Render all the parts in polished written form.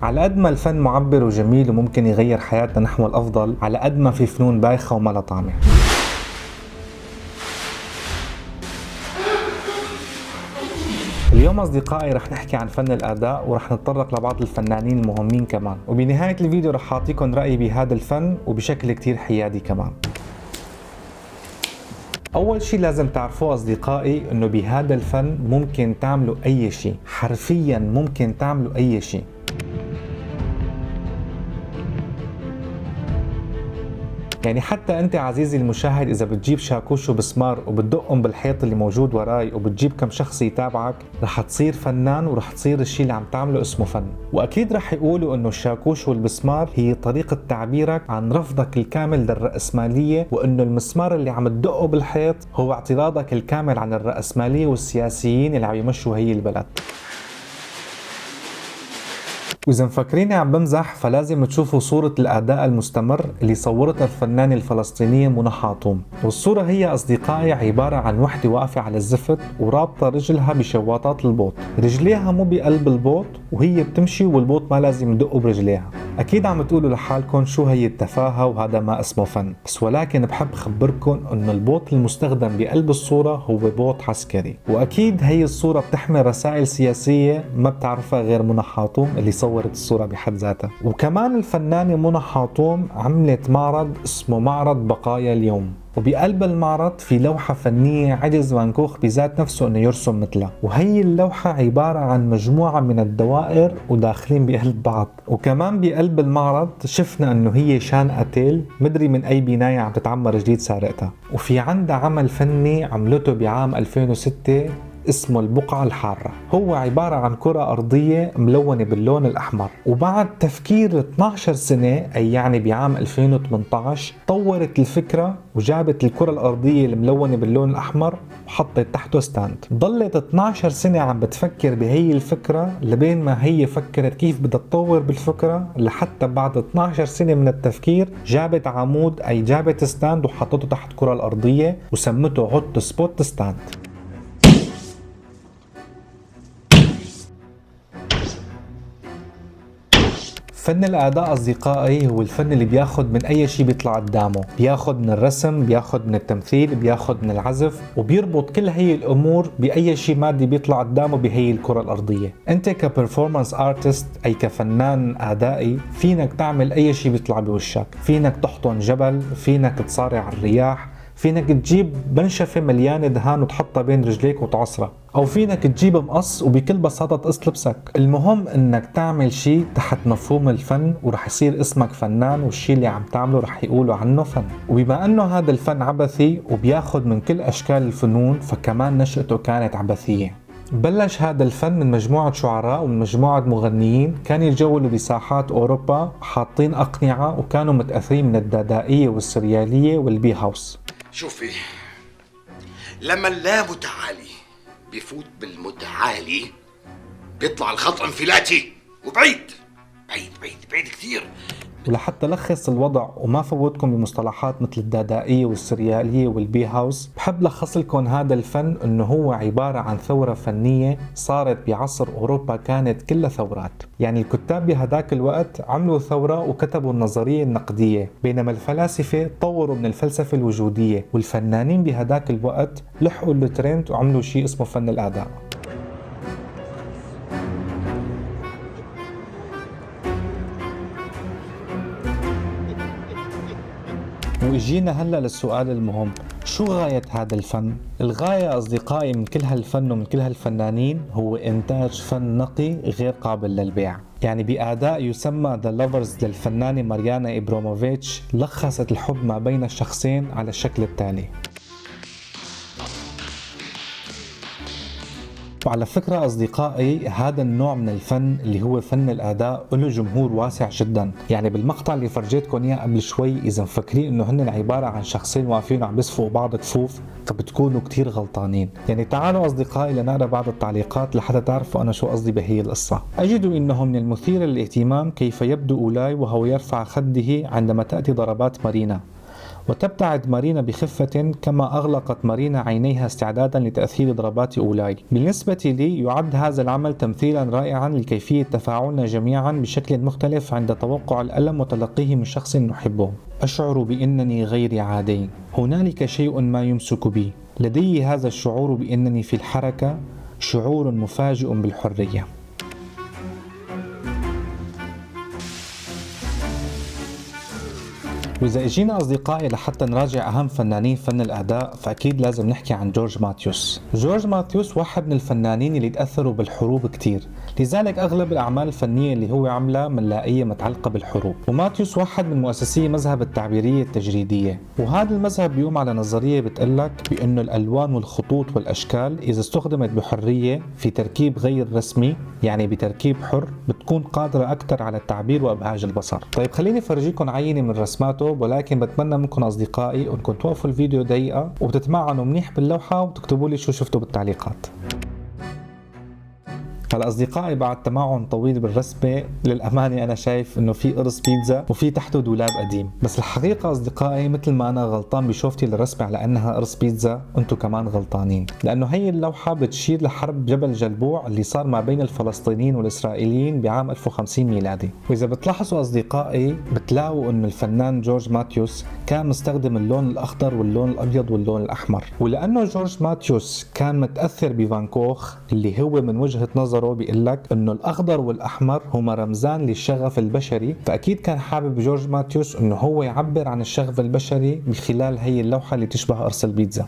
على قد ما الفن معبر وجميل وممكن يغير حياتنا نحو الأفضل، على قد ما في فنون بايخة وما لها طعمة. اليوم أصدقائي رح نحكي عن فن الأداء ورح نتطرق لبعض الفنانين المهمين كمان، وبنهاية الفيديو رح أعطيكم رأيي بهذا الفن وبشكل كتير حيادي كمان. أول شي لازم تعرفوه أصدقائي إنه بهذا الفن ممكن تعملوا أي شي، حرفياً ممكن تعملوا أي شي. يعني حتى انت عزيزي المشاهد اذا بتجيب شاكوش وبسمار وبتدقهم بالحيط اللي موجود وراي وبتجيب كم شخص يتابعك، رح تصير فنان ورح تصير الشيء اللي عم تعمله اسمه فن. واكيد رح يقولوا انه الشاكوش والبسمار هي طريقة تعبيرك عن رفضك الكامل للرأسمالية، وانه المسمار اللي عم تدقه بالحيط هو اعتراضك الكامل عن الرأسمالية والسياسيين اللي عم يمشوا هي البلد. وإذا مفكريني عم بمزح فلازم تشوفوا صورة الأداء المستمر اللي صورتها الفنانة الفلسطينية منى حاطوم، والصورة هي أصدقائي عبارة عن وحدة واقفة على الزفت ورابطة رجلها بشواطات البوط، رجليها مو بقلب البوط وهي بتمشي والبوط ما لازم يدقوا برجليها. أكيد عم تقولوا لحالكم شو هي التفاهة وهذا ما اسمه فن، بس ولكن بحب خبركم إنه البوط المستخدم بقلب الصورة هو بوط عسكري، وأكيد هي الصورة بتحمل رسائل سياسية ما بتعرفها غير منى حاطوم اللي صورت الصورة بحد ذاتها. وكمان الفنانة منى حاطوم عملت معرض اسمه معرض بقايا اليوم، وبقلب المعرض في لوحة فنية عجز فان كوخ بذات نفسه انه يرسم مثلها، وهي اللوحة عبارة عن مجموعة من الدوائر وداخلين بقلب بعض. وكمان بقلب المعرض شفنا انه هي شان اتيل مدري من اي بناية عم تتعمر جديد سارقتها، وفي عندها عمل فني عملته بعام 2006 اسمه البقعة الحارة، هو عبارة عن كرة أرضية ملونة باللون الأحمر. وبعد تفكير 12 سنة أي يعني بعام 2018 طورت الفكرة وجابت الكرة الأرضية الملونة باللون الأحمر وحطت تحته ستاند. ضلت 12 سنة عم بتفكر بهي الفكرة لبين ما هي فكرت كيف بدها تطور بالفكرة، لحتى بعد 12 سنة من التفكير جابت عمود أي جابت ستاند وحطته تحت الكرة الأرضية وسمته هوت سبوت ستاند. فن الأداء أصدقائي هو الفن اللي بياخد من أي شيء بيطلع قدامه، بياخد من الرسم، بياخد من التمثيل، بياخد من العزف، وبيربط كل هي الأمور بأي شيء مادي بيطلع قدامه بهي الكرة الأرضية. أنت كبرفورمانس آرتست أي كفنان أدائي فينك تعمل أي شيء بيطلع بوشك، فينك تحطن جبل، فينك تصارع الرياح، فينك تجيب منشفة مليانة دهان وتحطها بين رجليك وتعصرها، أو فينك تجيب مقص وبكل بساطة تقص لبسك. المهم إنك تعمل شيء تحت مفهوم الفن ورح يصير اسمك فنان، والشيء اللي عم تعمله رح يقولوا عنه فن. وبما إنه هذا الفن عبثي وبياخد من كل أشكال الفنون فكمان نشأته كانت عبثية. بلش هذا الفن من مجموعة شعراء ومن مجموعة مغنيين كانوا يتجولوا بساحات أوروبا حاطين أقنعة وكانوا متأثرين من الدادائية والسريالية والبي هاوس. شوفي، لما اللامتعالي بيفوت بالمتعالي بيطلع الخط انفلاتي وبعيد بعيد بعيد بعيد كثير. ولحتى لخص الوضع وما فوتكم بمصطلحات مثل الدادائية والسريالية والبي هاوس، بحب لخص لكم هذا الفن انه هو عبارة عن ثورة فنية صارت بعصر اوروبا كانت كلها ثورات. يعني الكتاب بهداك الوقت عملوا ثورة وكتبوا النظرية النقدية، بينما الفلاسفة طوروا من الفلسفة الوجودية، والفنانين بهداك الوقت لحقوا الترند وعملوا شيء اسمه فن الأداء. وإجينا هلأ للسؤال المهم، شو غاية هذا الفن؟ الغاية أصدقائي من كل هالفن ومن كل هالفنانين هو إنتاج فن نقي غير قابل للبيع. يعني بأداء يسمى The Lovers للفنانة ماريانا إبراموفيتش لخصت الحب ما بين الشخصين على الشكل التالي. وعلى فكرة أصدقائي هذا النوع من الفن اللي هو فن الأداء له جمهور واسع جدا. يعني بالمقطع اللي فرجيتكم إياه قبل شوي إذا مفكرين إنه هن عبارة عن شخصين واقفين وعم بيصفوا بعض كفوف فبتكونوا كتير غلطانين. يعني تعالوا أصدقائي لنقرأ بعض التعليقات لحتى تعرفوا أنا شو قصدي بهي القصة. أجد إنه من المثير للاهتمام كيف يبدو أولاي وهو يرفع خده عندما تأتي ضربات مارينا، وتبتعد مارينا بخفة كما أغلقت مارينا عينيها استعدادا لتأثير ضربات أولاي. بالنسبة لي يعد هذا العمل تمثيلا رائعا لكيفية تفاعلنا جميعا بشكل مختلف عند توقع الألم وتلقيه من شخص نحبه. أشعر بأنني غير عادي، هنالك شيء ما يمسك بي، لدي هذا الشعور بأنني في الحركة، شعور مفاجئ بالحرية. وإذا اجينا أصدقائي لحتى نراجع أهم فنانين فن الأداء فأكيد لازم نحكي عن جورج ماثيوس. جورج ماثيوس واحد من الفنانين اللي تأثروا بالحروب كتير، لذلك أغلب الأعمال الفنية اللي هو عملها منلاقية متعلقة بالحروب. وماثيوس واحد من مؤسسي مذهب التعبيرية التجريدية، وهذا المذهب بيقوم على نظرية بتقلك بأنه الألوان والخطوط والأشكال إذا استخدمت بحرية في تركيب غير رسمي، يعني بتركيب حر، بتكون قادرة أكثر على التعبير وإبهاج البصر. طيب خليني أفرجيكم عينة من رسماته، ولكن بتمنى منكم أصدقائي أنكم توقفوا الفيديو دقيقة وبتتمعنوا منيح باللوحة وتكتبوا لي شو شفتوا بالتعليقات. هلا أصدقائي بعد تمعن طويل بالرسمة للأمانة أنا شايف إنه في قرص بيتزا وفي تحته دولاب قديم، بس الحقيقة أصدقائي مثل ما أنا غلطان بشوفتي للرسمة على أنها قرص بيتزا، أنتم كمان غلطانين، لأنه هي اللوحة بتشير لحرب جبل جلبوع اللي صار ما بين الفلسطينيين والإسرائيليين بعام 1050 ميلادي. وإذا بتلاحظوا أصدقائي بتلاقوا إنه الفنان جورج ماثيوس كان مستخدم اللون الأخضر واللون الأبيض واللون الأحمر، ولأنه جورج ماثيوس كان متأثر بفان كوخ اللي هو من وجهة نظر بيقول لك انه الاخضر والاحمر هما رمزان للشغف البشري، فاكيد كان حابب جورج ماثيوس انه هو يعبر عن الشغف البشري من خلال هي اللوحه اللي تشبه قرص البيتزا.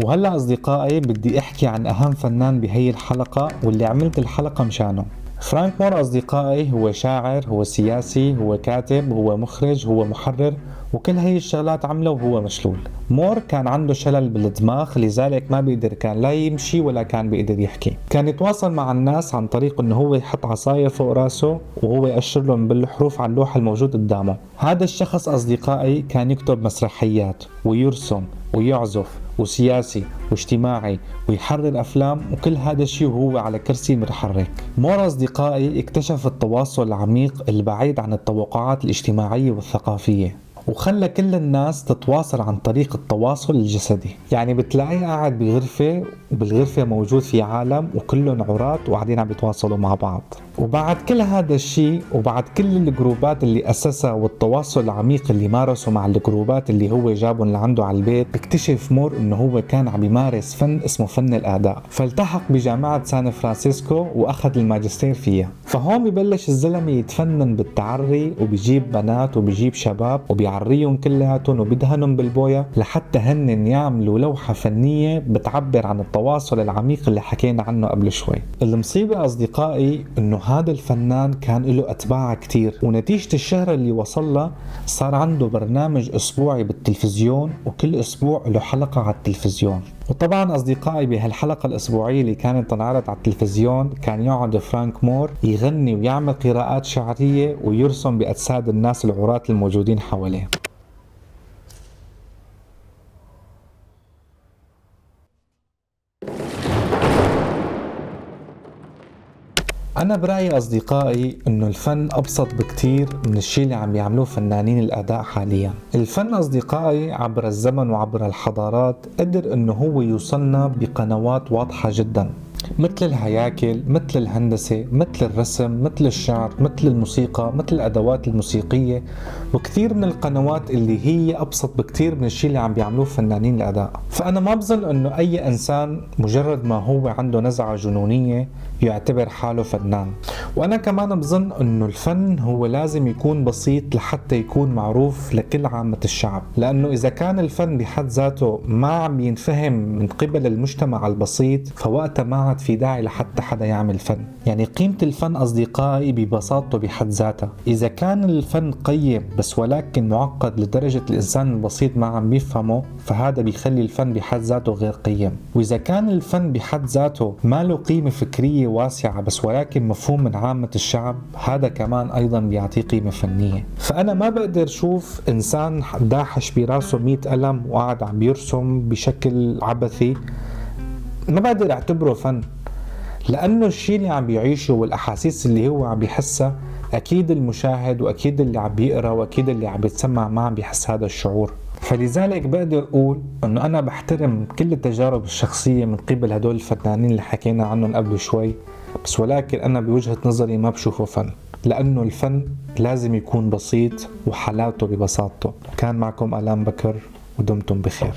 وهلا اصدقائي بدي احكي عن اهم فنان بهي الحلقه واللي عملت الحلقه مشانه. فرانك مور أصدقائي هو شاعر، هو سياسي، هو كاتب، هو مخرج، هو محرر، وكل هي الشغلات عمله وهو مشلول. مور كان عنده شلل بالدماغ، لذلك ما بيقدر كان لا يمشي ولا كان بيقدر يحكي. كان يتواصل مع الناس عن طريق انه هو يحط عصاية فوق راسه وهو يأشر لهم بالحروف على اللوحة الموجود قدامه. هذا الشخص أصدقائي كان يكتب مسرحيات ويرسم ويعزف وسياسي واجتماعي ويحرر أفلام، وكل هذا الشيء وهو على كرسي متحرك. مور أصدقائي اكتشف التواصل العميق البعيد عن التوقعات الاجتماعية والثقافية، وخلى كل الناس تتواصل عن طريق التواصل الجسدي. يعني بتلاقيه قاعد بغرفة وبالغرفة موجود في عالم وكلهم عراة وقاعدين عم يتواصلوا مع بعض. وبعد كل هذا الشيء وبعد كل الجروبات اللي أسسها والتواصل العميق اللي مارسه مع الجروبات اللي هو جابهم لعنده على البيت، بيكتشف مور انه هو كان عم يمارس فن اسمه فن الأداء، فالتحق بجامعة سان فرانسيسكو واخذ الماجستير فيها. فهون ببلش الزلمة يتفنن بالتعري وبيجيب بنات وبيجيب شباب وبيعريهم كلياتهم وبيدهنهم بالبويا لحتى هن يعملوا لوحة فنية بتعبر عن التواصل العميق اللي حكينا عنه قبل شوي. المصيبة أصدقائي انه هذا الفنان كان له أتباع كتير، ونتيجة الشهرة اللي وصلها صار عنده برنامج أسبوعي بالتلفزيون وكل أسبوع له حلقة على التلفزيون. وطبعا أصدقائي بهالحلقة الأسبوعية اللي كانت تنعرض على التلفزيون كان يقعد فرانك مور يغني ويعمل قراءات شعرية ويرسم بأجساد الناس العراة الموجودين حواليه. أنا برأيي أصدقائي إنه الفن أبسط بكتير من الشيء اللي عم يعملوه فنانين الأداء حاليا. الفن أصدقائي عبر الزمن وعبر الحضارات قدر إنه هو يوصلنا بقنوات واضحة جدا، مثل الهياكل، مثل الهندسة، مثل الرسم، مثل الشعر، مثل الموسيقى، مثل الأدوات الموسيقية، وكثير من القنوات اللي هي أبسط بكثير من الشيء اللي عم بيعملوه فنانين الأداء. فأنا ما بظن أنه أي إنسان مجرد ما هو عنده نزعة جنونية يعتبر حاله فنان. وأنا كمان بظن أنه الفن هو لازم يكون بسيط لحتى يكون معروف لكل عامة الشعب، لأنه إذا كان الفن بحد ذاته ما عم ينفهم من قبل المجتمع البسيط فوقتها ما عاد في داعي لحتى حدا يعمل فن. يعني قيمة الفن أصدقائي ببساطته بحد ذاتها. إذا كان الفن قيم بس ولكن معقد لدرجة الإنسان البسيط ما عم بيفهمه فهذا بيخلي الفن بحد ذاته غير قيم. وإذا كان الفن بحد ذاته ما له قيمة فكرية واسعة بس ولكن مفهوم من عامة الشعب هذا كمان أيضا بيعطيه قيمة فنية. فأنا ما بقدر شوف إنسان داحش براسه 100 قلم وقاعد عم بيرسم بشكل عبثي ما بقدر اعتبره فن، لأنه الشيء اللي عم بيعيشه والأحاسيس اللي هو عم بيحسها أكيد المشاهد وأكيد اللي عم بيقرأ وأكيد اللي عم بيتسمع ما عم بيحس هذا الشعور. فلذلك بقدر أقول أنه أنا بحترم كل التجارب الشخصية من قبل هدول الفنانين اللي حكينا عنهم قبل شوي، بس ولكن أنا بوجهة نظري ما بشوفه فن، لأنه الفن لازم يكون بسيط وحلاوته ببساطته. كان معكم آلام بكر ودمتم بخير.